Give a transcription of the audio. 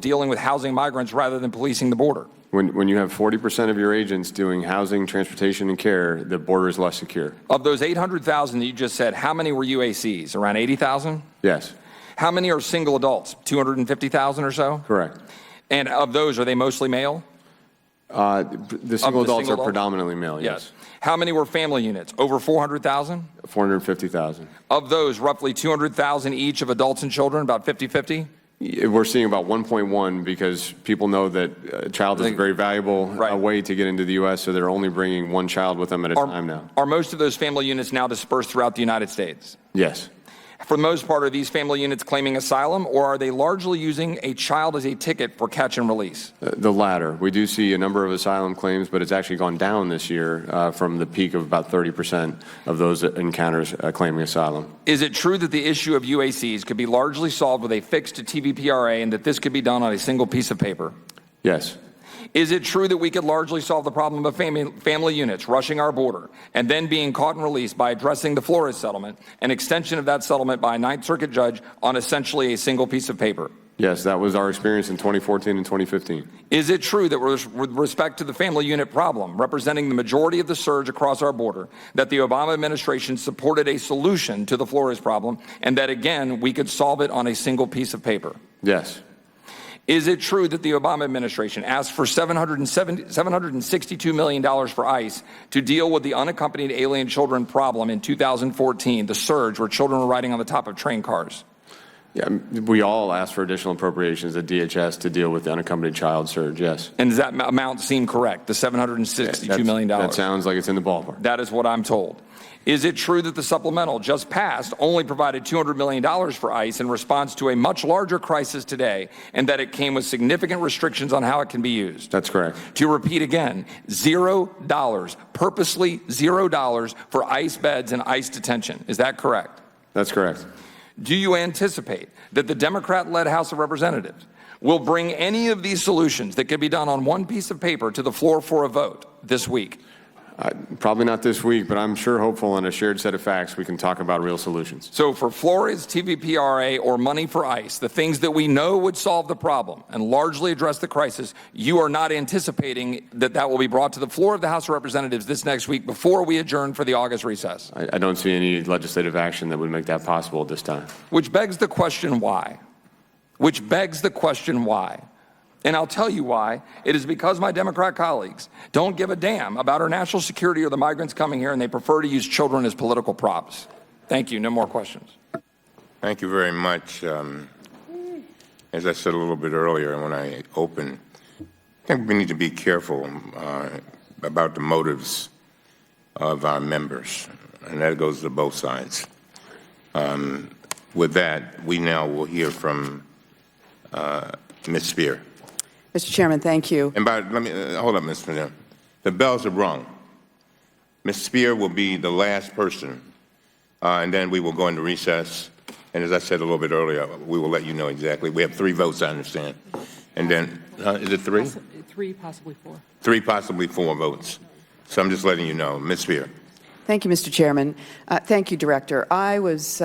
dealing with housing migrants rather than policing the border? When you have 40% of your agents doing housing, transportation, and care, the border is less secure. Of those 800,000 that you just said, how many were UACs? Around 80,000? Yes. How many are single adults? 250,000 or so? Correct. And of those, are they mostly male? The single adults are predominantly male, yes. How many were family units? Over 400,000? 450,000. Of those, roughly 200,000 each of adults and children, about 50-50? We're seeing about 1.1 because people know that a child is a very valuable way to get into the U.S., so they're only bringing one child with them at a time now. Are most of those family units now dispersed throughout the United States? Yes. For the most part, are these family units claiming asylum, or are they largely using a child as a ticket for catch and release? The latter. We do see a number of asylum claims, but it's actually gone down this year from the peak of about 30% of those encounters claiming asylum. Is it true that the issue of UACs could be largely solved with a fix to TVPRA and that this could be done on a single piece of paper? Yes. Is it true that we could largely solve the problem of family units rushing our border and then being caught and released by addressing the Flores settlement, an extension of that settlement by a Ninth Circuit judge on essentially a single piece of paper? Yes, that was our experience in 2014 and 2015. Is it true that with respect to the family unit problem, representing the majority of the surge across our border, that the Obama administration supported a solution to the Flores problem and that, again, we could solve it on a single piece of paper? Yes. Is it true that the Obama administration asked for $762 million for ICE to deal with the unaccompanied alien children problem in 2014, the surge where children were riding on the top of train cars? Yeah, we all asked for additional appropriations at DHS to deal with the unaccompanied child surge, yes. And does that amount seem correct, the $762 million? That sounds like it's in the ballpark. That is what I'm told. Is it true that the supplemental just passed only provided $200 million for ICE in response to a much larger crisis today, and that it came with significant restrictions on how it can be used? That's correct. To repeat again, $0, purposely $0 for ICE beds and ICE detention. Is that correct? That's correct. Do you anticipate that the Democrat-led House of Representatives will bring any of these solutions that could be done on one piece of paper to the floor for a vote this week? Probably not this week, but I'm sure hopeful on a shared set of facts we can talk about real solutions. So for Flores, TVPRA, or money for ICE, the things that we know would solve the problem and largely address the crisis, you are not anticipating that that will be brought to the floor of the House of Representatives this next week before we adjourn for the August recess? I don't see any legislative action that would make that possible at this time. Which begs the question why? Which begs the question why? And I'll tell you why. It is because my Democrat colleagues don't give a damn about our national security or the migrants coming here, and they prefer to use children as political props. Thank you. No more questions. Thank you very much. As I said a little bit earlier when I opened, I think we need to be careful about the motives of our members, and that goes to both sides. With that, we now will hear from Ms. Spear. Mr. Chairman, thank you. And let me hold up, Ms. Spear. The bells are rung. Ms. Spear will be the last person, and then we will go into recess. And as I said a little bit earlier, we will let you know exactly. We have 3 votes, I understand. And then, is it 3? 3, possibly 4. 3, possibly 4 votes. So I'm just letting you know. Ms. Spear. Thank you, Mr. Chairman. Thank you, Director. I was